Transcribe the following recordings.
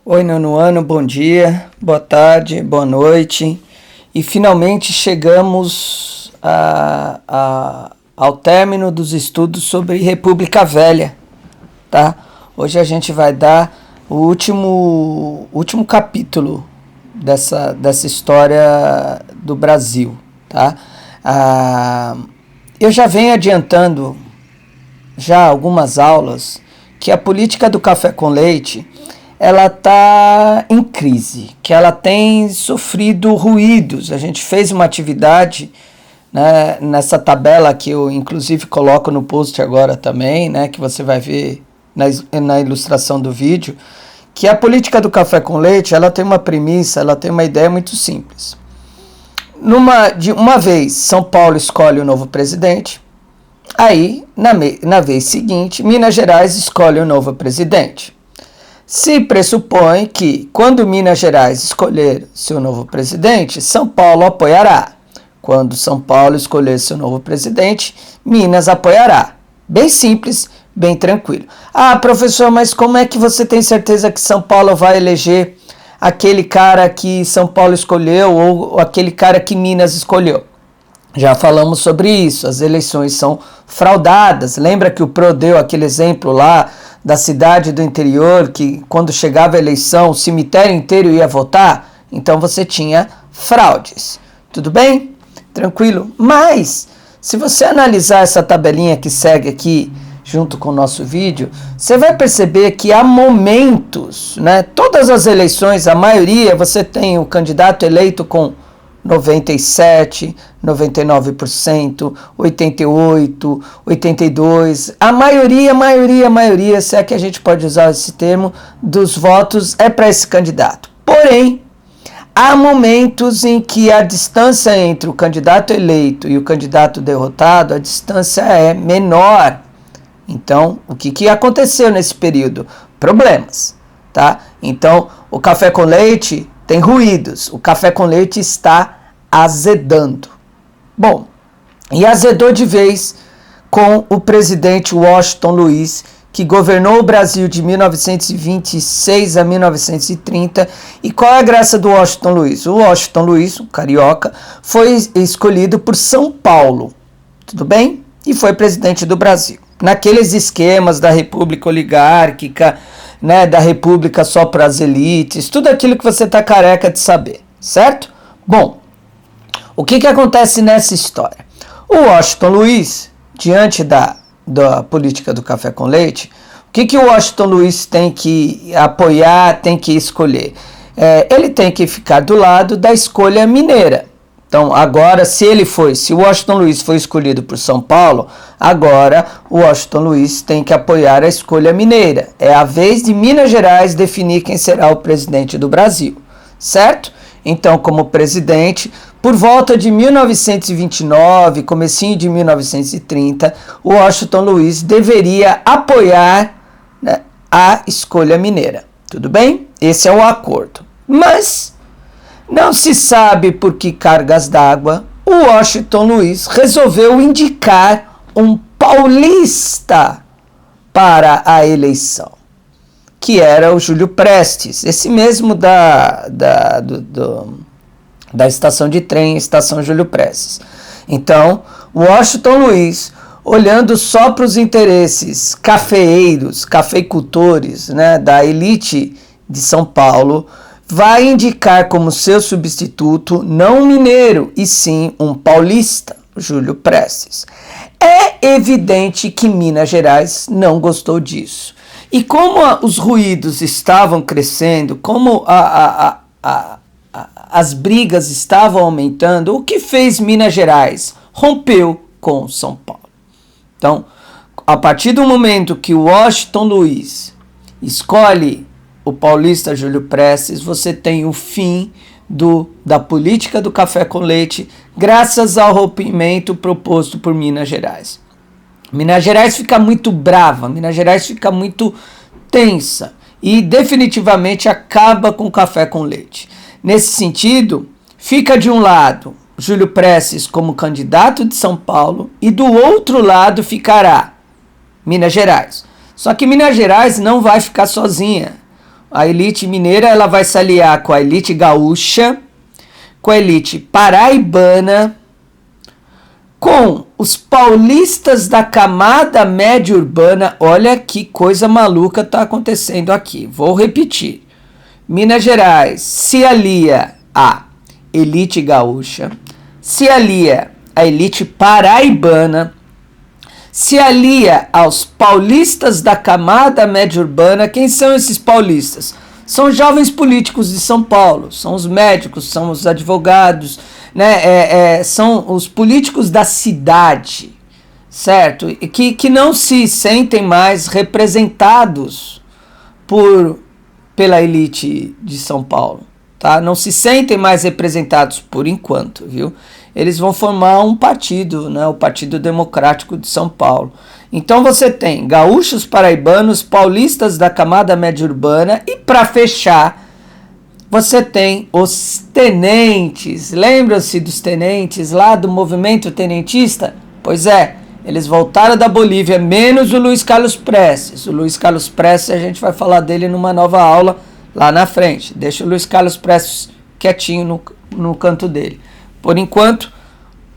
Oi, nono ano, bom dia, boa tarde, boa noite. E finalmente chegamos ao término dos estudos sobre República Velha, tá? Hoje a gente vai dar o último capítulo dessa história do Brasil, tá? Eu já venho adiantando já algumas aulas que a política do café com leite ela está em crise, que ela tem sofrido ruídos. A gente fez uma atividade, né, nessa tabela que eu inclusive coloco no post agora também, né, que você vai ver na ilustração do vídeo, que a política do café com leite ela tem uma premissa, ela tem uma ideia muito simples. De uma vez São Paulo escolhe o novo presidente, aí na vez seguinte Minas Gerais escolhe o novo presidente. Se pressupõe que, quando Minas Gerais escolher seu novo presidente, São Paulo apoiará. Quando São Paulo escolher seu novo presidente, Minas apoiará. Bem simples, bem tranquilo. Ah, professor, mas como é que você tem certeza que São Paulo vai eleger aquele cara que São Paulo escolheu ou aquele cara que Minas escolheu? Já falamos sobre isso, as eleições são fraudadas. Lembra que o Pro deu aquele exemplo lá da cidade do interior que quando chegava a eleição o cemitério inteiro ia votar? Então você tinha fraudes. Tudo bem? Tranquilo? Mas, se você analisar essa tabelinha que segue aqui junto com o nosso vídeo, você vai perceber que há momentos, né? Todas as eleições, a maioria, você tem o candidato eleito com 97%, 99%, 88%, 82%. A maioria, se é que a gente pode usar esse termo, dos votos é para esse candidato. Porém, há momentos em que a distância entre o candidato eleito e o candidato derrotado, a distância é menor. Então, o que aconteceu nesse período? Problemas, tá? Então, o café com leite tem ruídos. O café com leite está azedando. Bom, e azedou de vez com o presidente Washington Luiz, que governou o Brasil de 1926 a 1930. E qual é a graça do Washington Luiz? O Washington Luiz, o carioca, foi escolhido por São Paulo, tudo bem? E foi presidente do Brasil. Naqueles esquemas da república oligárquica, né, da república só para as elites, tudo aquilo que você está careca de saber, certo? Bom, o que acontece nessa história? O Washington Luiz, diante da política do café com leite, o que o Washington Luiz tem que apoiar, tem que escolher? Ele tem que ficar do lado da escolha mineira. Então, agora, se o Washington Luiz foi escolhido por São Paulo, agora o Washington Luiz tem que apoiar a escolha mineira. É a vez de Minas Gerais definir quem será o presidente do Brasil, certo? Então, como presidente, por volta de 1929, comecinho de 1930, o Washington Luiz deveria apoiar, né, a escolha mineira. Tudo bem? Esse é o acordo. Mas não se sabe por que cargas d'água o Washington Luiz resolveu indicar um paulista para a eleição, que era o Júlio Prestes, esse mesmo da estação de trem, estação Júlio Prestes. Então, o Washington Luiz, olhando só para os interesses cafeeiros, cafeicultores, né, da elite de São Paulo, vai indicar como seu substituto não um mineiro, e sim um paulista, Júlio Prestes. É evidente que Minas Gerais não gostou disso. E como os ruídos estavam crescendo, como as brigas estavam aumentando, o que fez Minas Gerais? Rompeu com São Paulo. Então, a partir do momento que o Washington Luiz escolhe o paulista Júlio Prestes, você tem o fim da política do café com leite, graças ao rompimento proposto por Minas Gerais. Minas Gerais fica muito brava, Minas Gerais fica muito tensa e definitivamente acaba com o café com leite. Nesse sentido, fica de um lado Júlio Prestes como candidato de São Paulo e do outro lado ficará Minas Gerais. Só que Minas Gerais não vai ficar sozinha. A elite mineira ela vai se aliar com a elite gaúcha, com a elite paraibana, com os paulistas da camada média urbana. Olha que coisa maluca está acontecendo aqui. Vou repetir. Minas Gerais se alia à elite gaúcha, se alia à elite paraibana, se alia aos paulistas da camada média urbana. Quem são esses paulistas? São jovens políticos de São Paulo, são os médicos, são os advogados, né? São os políticos da cidade, certo? E que não se sentem mais representados pela elite de São Paulo, tá? Não se sentem mais representados por enquanto, viu? Eles vão formar um partido, né? O Partido Democrático de São Paulo. Então você tem gaúchos, paraibanos, paulistas da camada média urbana e, para fechar, você tem os tenentes. Lembram-se dos tenentes lá do movimento tenentista? Pois é, eles voltaram da Bolívia, menos o Luiz Carlos Prestes. O Luiz Carlos Prestes, a gente vai falar dele numa nova aula lá na frente. Deixa o Luiz Carlos Prestes quietinho no canto dele. Por enquanto,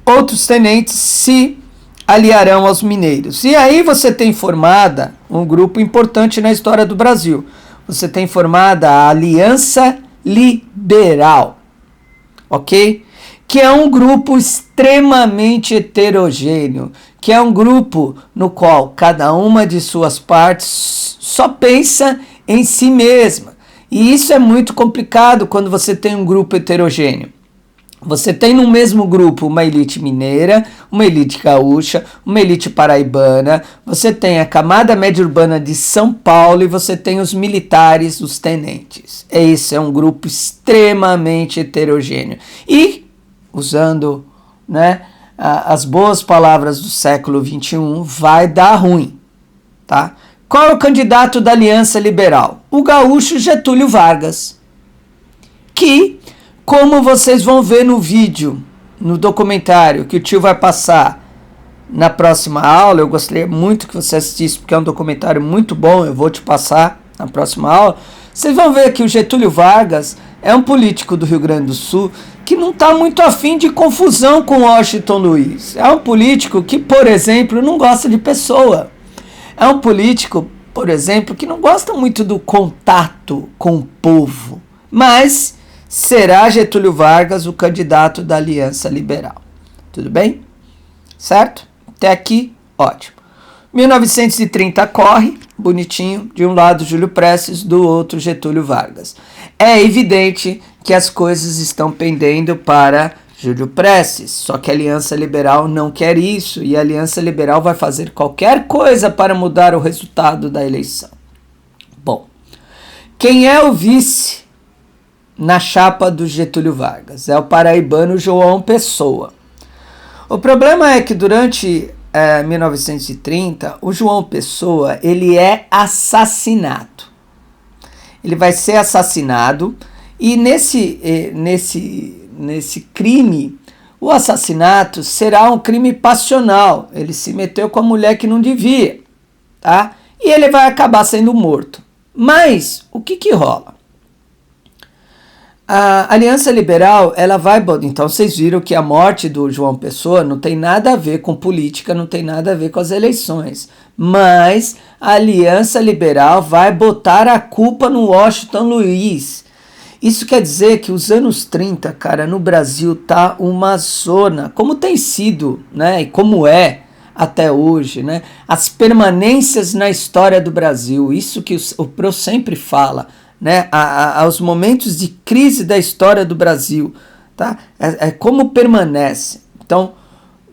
outros tenentes se aliarão aos mineiros. E aí você tem formada um grupo importante na história do Brasil. Você tem formada a Aliança Liberal, ok? Que é um grupo extremamente heterogêneo, que é um grupo no qual cada uma de suas partes só pensa em si mesma. E isso é muito complicado quando você tem um grupo heterogêneo. Você tem no mesmo grupo uma elite mineira, uma elite gaúcha, uma elite paraibana, você tem a camada média urbana de São Paulo e você tem os militares, os tenentes. Esse é um grupo extremamente heterogêneo. E, usando, né, as boas palavras do século XXI, vai dar ruim, tá? Qual é o candidato da Aliança Liberal? O gaúcho Getúlio Vargas, que, como vocês vão ver no vídeo, no documentário que o tio vai passar na próxima aula, eu gostaria muito que você assistisse, porque é um documentário muito bom, eu vou te passar na próxima aula. Vocês vão ver que o Getúlio Vargas é um político do Rio Grande do Sul que não está muito afim de confusão com Washington Luiz. É um político que, por exemplo, não gosta de pessoa. É um político, por exemplo, que não gosta muito do contato com o povo, mas será Getúlio Vargas o candidato da Aliança Liberal. Tudo bem? Certo? Até aqui, ótimo. 1930 corre, bonitinho, de um lado Júlio Prestes, do outro Getúlio Vargas. É evidente que as coisas estão pendendo para Júlio Prestes, só que a Aliança Liberal não quer isso, e a Aliança Liberal vai fazer qualquer coisa para mudar o resultado da eleição. Bom, quem é o vice na chapa do Getúlio Vargas? É o paraibano João Pessoa. O problema é que durante 1930, o João Pessoa, ele é assassinado. Ele vai ser assassinado e nesse crime, o assassinato será um crime passional. Ele se meteu com a mulher que não devia, tá? E ele vai acabar sendo morto. Mas o que rola? A Aliança Liberal, ela vai... Então, vocês viram que a morte do João Pessoa não tem nada a ver com política, não tem nada a ver com as eleições. Mas a Aliança Liberal vai botar a culpa no Washington Luiz. Isso quer dizer que os anos 30, cara, no Brasil tá uma zona, como tem sido, né? E como é até hoje, né? As permanências na história do Brasil, isso que o Pro sempre fala, né, aos momentos de crise da história do Brasil, tá? É como permanece. Então,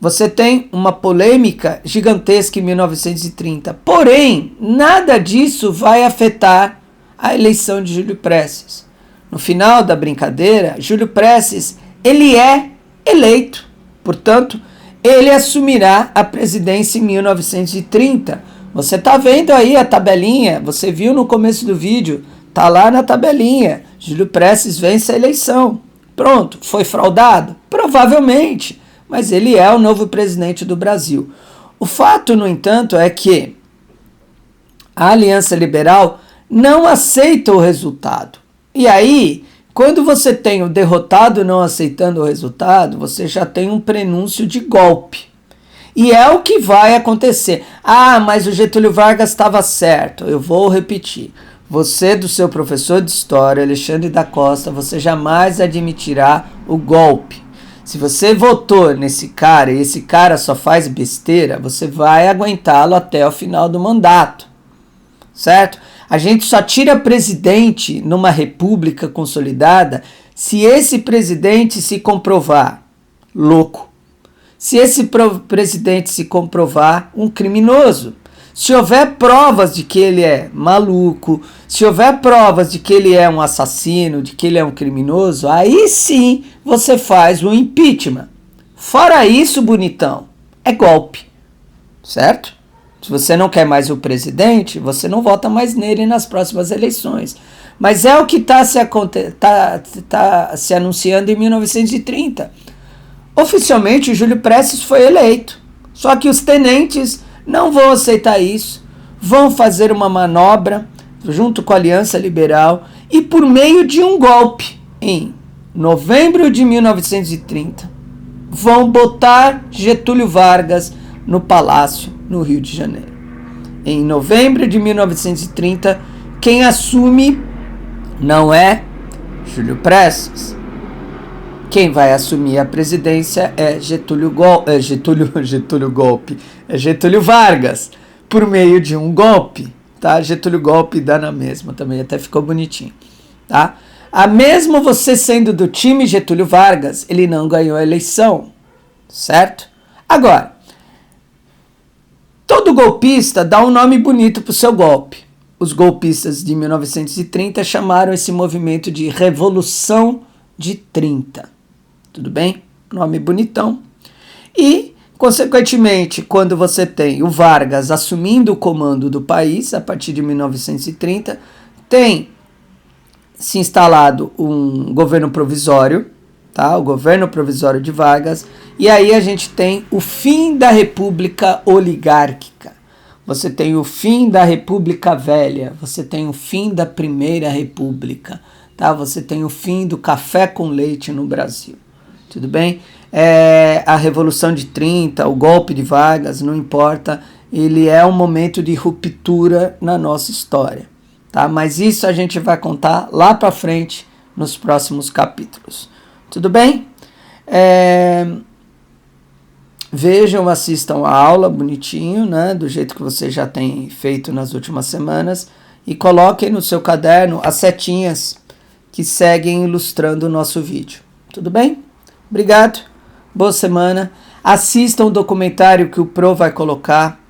você tem uma polêmica gigantesca em 1930, porém, nada disso vai afetar a eleição de Júlio Prestes. No final da brincadeira, Júlio Prestes, ele é eleito, portanto, ele assumirá a presidência em 1930. Você está vendo aí a tabelinha, você viu no começo do vídeo, tá lá na tabelinha, Júlio Prestes vence a eleição. Pronto, foi fraudado? Provavelmente, mas ele é o novo presidente do Brasil. O fato, no entanto, é que a Aliança Liberal não aceita o resultado. E aí, quando você tem o derrotado não aceitando o resultado, você já tem um prenúncio de golpe. E é o que vai acontecer. Ah, mas o Getúlio Vargas estava certo. Eu vou repetir. Você, do seu professor de história, Alexandre da Costa, você jamais admitirá o golpe. Se você votou nesse cara e esse cara só faz besteira, você vai aguentá-lo até o final do mandato. Certo? A gente só tira presidente numa república consolidada se esse presidente se comprovar louco. Se esse presidente se comprovar um criminoso. Se houver provas de que ele é maluco, se houver provas de que ele é um assassino, de que ele é um criminoso, aí sim você faz o impeachment. Fora isso, bonitão, é golpe, certo? Se você não quer mais o presidente, você não vota mais nele nas próximas eleições. Mas é o que está se anunciando em 1930. Oficialmente, o Júlio Prestes foi eleito. Só que os tenentes não vão aceitar isso. Vão fazer uma manobra junto com a Aliança Liberal e por meio de um golpe, em novembro de 1930, vão botar Getúlio Vargas no Palácio, no Rio de Janeiro. Em novembro de 1930, quem assume não é Júlio Prestes. Quem vai assumir a presidência é Getúlio Vargas, por meio de um golpe, tá? Getúlio golpe dá na mesma, também até ficou bonitinho, tá? Mesmo você sendo do time Getúlio Vargas, ele não ganhou a eleição, certo? Agora, todo golpista dá um nome bonito pro seu golpe. Os golpistas de 1930 chamaram esse movimento de Revolução de 30. Tudo bem? Nome bonitão. E, consequentemente, quando você tem o Vargas assumindo o comando do país, a partir de 1930, tem se instalado um governo provisório, tá? O governo provisório de Vargas, e aí a gente tem o fim da República Oligárquica. Você tem o fim da República Velha, você tem o fim da Primeira República, tá? Você tem o fim do café com leite no Brasil. Tudo bem? A Revolução de 30, o golpe de Vargas, não importa, ele é um momento de ruptura na nossa história, tá? Mas isso a gente vai contar lá para frente nos próximos capítulos. Tudo bem? Vejam, assistam a aula bonitinho, né? Do jeito que você já tem feito nas últimas semanas, e coloquem no seu caderno as setinhas que seguem ilustrando o nosso vídeo. Tudo bem? Obrigado, boa semana. Assistam o documentário que o Pro vai colocar,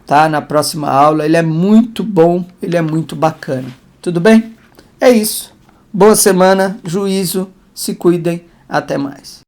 tá, na próxima aula. Ele é muito bom, ele é muito bacana. Tudo bem? É isso. Boa semana, juízo, se cuidem, até mais.